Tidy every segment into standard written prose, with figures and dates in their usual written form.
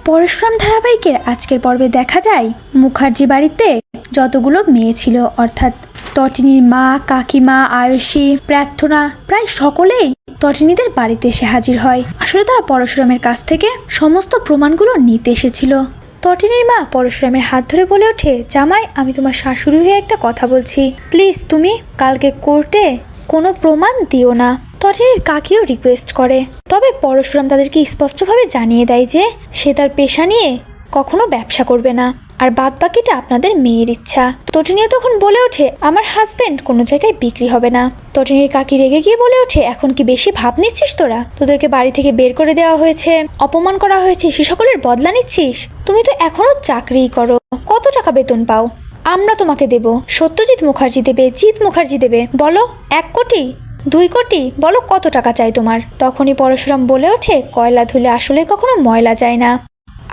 পরশুরাম ধারাবাহিকের আজকের পর্বে দেখা যায় মুখার্জি বাড়িতে যতগুলো মেয়ে ছিল, অর্থাৎ তটিনীর মা, কাকিমা, আয়ুষী, প্রার্থনা, প্রায় সকলেই তটিনীদের বাড়িতে এসে হাজির হয়। আসলে তারা পরশুরামের কাছ থেকে সমস্ত প্রমাণগুলো নিতে এসেছিল। তটিনীর মা পরশুরামের হাত ধরে বলে ওঠে, জামাই, আমি তোমার শাশুড়ি হয়ে একটা কথা বলছি, প্লিজ তুমি কালকে কোর্টে কোনো প্রমাণ দিও না। তটিনীর কাকিও রিকোয়েস্ট করে, তবে পরশুরাম তাদেরকে স্পষ্টভাবে জানিয়ে দেয় যে সে তার পেশা নিয়ে কখনো ব্যবসা করবে না, আর বাদ বাকিটা আপনাদের মেয়ের ইচ্ছা। তটিনীও তখন বলে ওঠে, আমার হাজবেন্ড কোনো জায়গায় বিক্রি হবে না। তটিনীর কাকি রেগে গিয়ে বলে ওঠে, এখন কি বেশি ভাব নিচ্ছিস তোরা? তোদেরকে বাড়ি থেকে বের করে দেওয়া হয়েছে, অপমান করা হয়েছে, সে সকলের বদলা নিচ্ছিস? তুমি তো এখনো চাকরিই করো, কত টাকা বেতন পাও? আমরা তোমাকে দেব, সত্যজিৎ মুখার্জি দেবে, জিৎ মুখার্জি দেবে, বলো 1 কোটি, 2 কোটি, বলো কত টাকা চাই তোমার? তখনই পরশুরাম বলে ওঠে, কয়লা ধুলে আসলে কখনো ময়লা যায় না,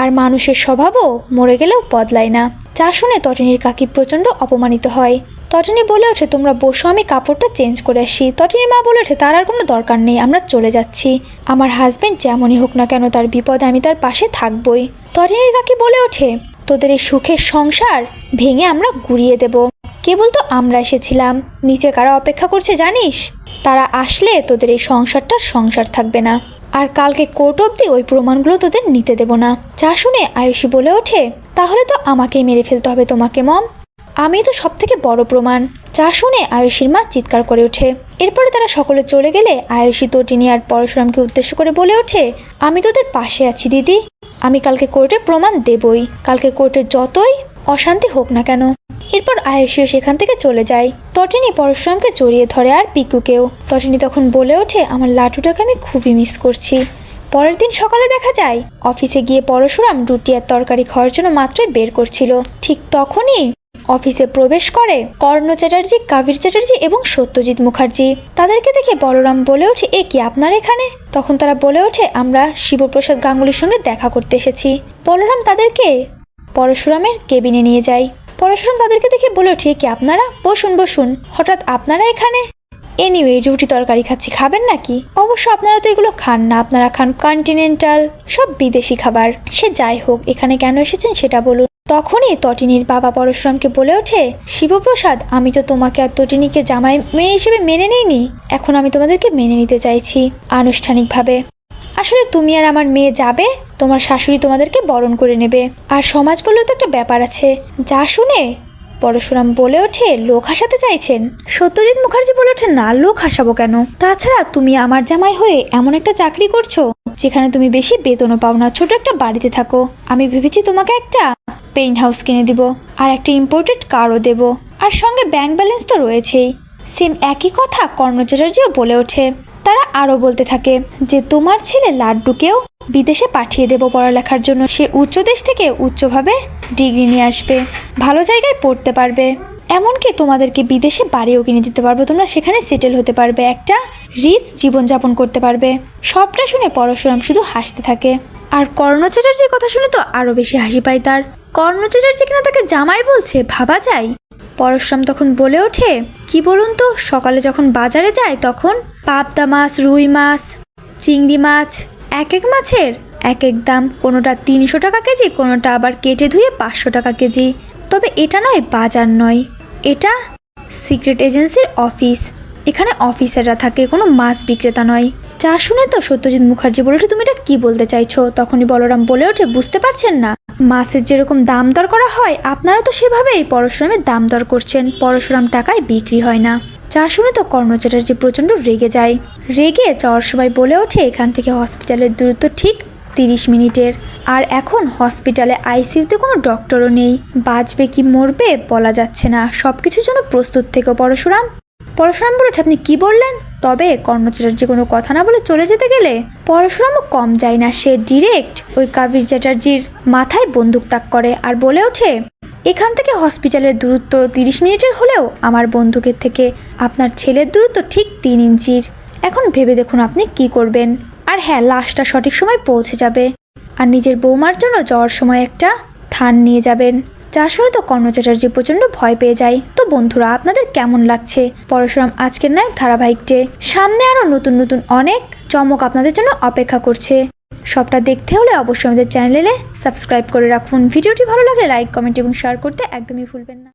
আর মানুষের স্বভাবও মরে গেলেও বদলায় না। যা শুনে তটিনীর কাকি প্রচন্ড অপমানিত হয়। তটিনী বলে ওঠে, তোমরা বসো, আমি কাপড়টা চেঞ্জ করে আসি। তটিনীর মা বলে ওঠে, তার আর কোনো দরকার নেই, আমরা চলে যাচ্ছি। আমার হাজবেন্ড যেমনই হোক না কেন, তার বিপদে আমি তার পাশে থাকবই। তটিনীর কাকি বলে ওঠে, তোদের এই সুখের সংসার ভেঙে আমরা গুড়িয়ে দেব। কেবল তো আমরা এসেছিলাম, নিচে কারা অপেক্ষা করছে জানিস? তারা আসলে তোদের এই সংসারটার সংসার থাকবে না, আর কালকে কোর্ট অবধি ওই প্রমাণগুলো তোদের নিতে দেব না। যা শুনে আয়ুষী বলে ওঠে, তাহলে তো আমাকেই মেরে ফেলতে হবে তোমাকে মম, আমি তো সব থেকে বড় প্রমাণ। যা শুনে আয়ুষীর মা চিৎকার করে ওঠে। এরপরে তারা সকলে চলে গেলে আয়ুষী তটিনী আর পরশুরামকে উদ্দেশ্য করে বলে ওঠে, আমি তোদের পাশে আছি দিদি, আমি কালকে কোর্টে প্রমাণ দেবই, কালকে কোর্টে যতই অশান্তি হোক না কেন। এরপর আয়ুষীও সেখান থেকে চলে যায়। তটিনী পরশুরামকে জড়িয়ে ধরে, আর পিকুকেও। তটিনী তখন বলে ওঠে, আমার লাটুটাকে আমি খুবই মিস করছি। পরের দিন সকালে দেখা যায় অফিসে গিয়ে পরশুরাম রুটি আর তরকারি খাওয়ার জন্য মাত্রই বের করছিল। ঠিক তখনই অফিসে প্রবেশ করে কর্ণ চ্যাটার্জি, কাবির চ্যাটার্জি এবং সত্যজিৎ মুখার্জি। তাদেরকে দেখে বলরাম বলে ওঠে, এ কি আপনারা এখানে? তখন তারা বলে ওঠে, আমরা শিবপ্রসাদ গাঙ্গুলির সঙ্গে দেখা করতে এসেছি। বলরাম তাদেরকে পরশুরামের কেবিনে নিয়ে যায়। পরশুরাম তাদেরকে দেখে বলে ওঠে, কি আপনারা? বসুন বসুন, হঠাৎ আপনারা এখানে? এনিওয়ে, রুটি তরকারি খাচ্ছি, খাবেন নাকি? অবশ্য আপনারা তো এগুলো খান না, আপনারা খান কন্টিনেন্টাল, সব বিদেশি খাবার। সে যাই হোক, এখানে কেন এসেছেন সেটা বলুন। তখনই তটিনীর বাবা পরশুরামকে বলে ওঠে, শিবপ্রসাদ, আমি তো তোমাকে আর তটিনীকে জামাই মেয়ে হিসেবে মেনে নিইনি, এখন আমি তোমাদেরকে মেনে নিতে চাইছি আনুষ্ঠানিকভাবে। আসলে তুমি আর আমার মেয়ে যাবে, তোমার শাশুড়ি তোমাদেরকে বরণ করে নেবে, আর সমাজ বলেও তো একটা ব্যাপার আছে। যা শুনে পরশুরাম বলে ওঠে, লোক হাসাতে চাইছেন? সত্যজিৎ মুখার্জি বলে ওঠে, না, লোক হাসাবো কেন? তাছাড়া তুমি আমার জামাই হয়ে এমন একটা চাকরি করছো যেখানে তুমি বেশি বেতনও পাও না, ছোট একটা বাড়িতে থাকো। আমি ভেবেছি তোমাকে একটা পেইন্ট হাউস কিনে দিব, আর একটা ইম্পোর্টেড কারও দেব, আর সঙ্গে ব্যাংক ব্যালেন্স তো রয়েছেই। সেম একই কথা কর্ণ চ্যাটার্জিও বলে ওঠে। তারা আরও বলতে থাকে যে তোমার ছেলে লাড্ডুকেও বিদেশে পাঠিয়ে দেব পড়ালেখার জন্য, সে উচ্চ দেশ থেকে উচ্চভাবে ডিগ্রি নিয়ে আসবে, ভালো জায়গায় পড়তে পারবে, এমনকি তোমাদেরকে বিদেশে বাড়িও কিনে দিতে পারবে, তোমরা সেখানে সেটেল হতে পারবে, একটা রিচ জীবনযাপন করতে পারবে। সবটা শুনে পরশুরাম শুধু হাসতে থাকে। আর কর্ণ চ্যাটার্জির কথা শুনে তো আরও বেশি হাসি পায় তার। কর্ণ চ্যাটার্জি কিনা তাকে জামাই বলছে, ভাবা যায়। পরশুরাম তখন বলে ওঠে, কি বলুন তো, সকালে যখন বাজারে যায় তখন পাবদা মাছ, রুই মাছ, চিংড়ি মাছ, এক এক মাছের এক এক দাম, কোনোটা 300 টাকা কেজি, কোনোটা আবার কেটে ধুয়ে 500 টাকা কেজি। তবে এটা নয় বাজার নয়, এটা সিক্রেট এজেন্সির অফিস, এখানে অফিসাররা থাকে, কোনো মাছ বিক্রেতা নয়। যা শুনে তো সত্যজিৎ মুখার্জি বলে ওঠে, তুমি এটা কি বলতে চাইছো? তখনই বলরাম বলে ওঠে, বুঝতে পারছেন না, মাছের যেরকম দাম দর করা হয় আপনারা তো সেভাবেই পরশুরামের দাম দর করছেন, পরশুরাম টাকায় বিক্রি হয় না। যা শুনে তো কর্ণ চ্যাটার্জি প্রচণ্ড রেগে যায়। রেগে যাওয়ার সময় বলে ওঠে, এখান থেকে হসপিটালের দূরত্ব ঠিক 30 মিনিটের, আর এখন হসপিটালে আইসিইউতে কোনো ডক্টরও নেই, বাঁচবে কি মরবে বলা যাচ্ছে না, সব কিছুর জন্য প্রস্তুত থেকো পরশুরাম। পরশুরাম বলে ওঠে, আপনি কি বললেন? তবে কর্ণ চ্যাটার্জি কোনো কথা না বলে চলে যেতে গেলে পরশুরামও কম যায় না, সে ডিরেক্ট ওই কাবির চ্যাটার্জির মাথায় বন্দুক তাক করে আর বলে ওঠে, এখান থেকে হসপিটালের দূরত্ব 30 মিনিটের হলেও আমার বন্দুকের থেকে আপনার ছেলের দূরত্ব ঠিক 3 ইঞ্চির। এখন ভেবে দেখুন আপনি কি করবেন। আর হ্যাঁ, লাশটা সঠিক সময় পৌঁছে যাবে, আর নিজের বৌমার জন্য যাওয়ার সময় একটা থান নিয়ে যাবেন। যা শুনে তো কর্ণ চ্যাটার্জি প্রচণ্ড ভয় পেয়ে যায়। তো বন্ধুরা, আপনাদের কেমন লাগছে পরশুরাম আজকের নায়ক ধারাবাহিকটি? সামনে আরও নতুন নতুন অনেক চমক আপনাদের জন্য অপেক্ষা করছে। সবটা দেখতে হলে অবশ্যই আমাদের চ্যানেলে সাবস্ক্রাইব করে রাখুন। ভিডিওটি ভালো লাগলে লাইক, কমেন্ট এবং শেয়ার করতে একদমই ভুলবেন না।